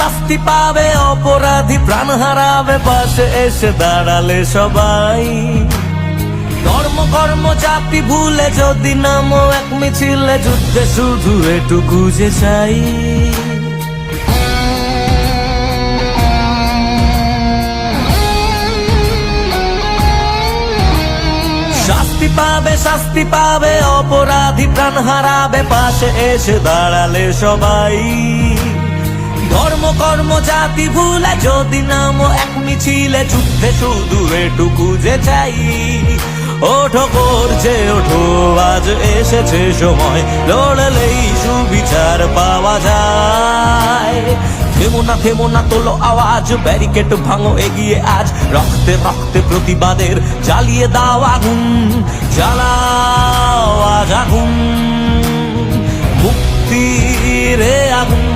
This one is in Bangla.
শাস্তি পাবে অপরাধী, প্রাণ হারাবে পাশে এসে দাঁড়ালে সবাই। ধর্ম কর্ম জাতি ভুলে যদি নামো এক মিছিলে, যুদ্ধে শুধু এটুকু যে চাই। শাস্তি পাবে অপরাধী, প্রাণ হারাবে পাশে এসে দাঁড়ালে সবাই। ধর্ম কর্ম জাতি ভুলে যদি নামো এক মিছিলে, যুদ্ধে শুধু এটুকু যে চাই। ওঠো করছে ওঠো, আজ এসেছে সময়, লড়লেই সুবিচার পাওয়া যায়। থেমো না তোলো আওয়াজ, ব্যারিকেড ভাঙো এগিয়ে আজ, রক্তে রক্তে প্রতিবাদের জ্বালিয়ে দাও আগুন, জ্বালাও আজ আগুন, মুক্তির আগুন।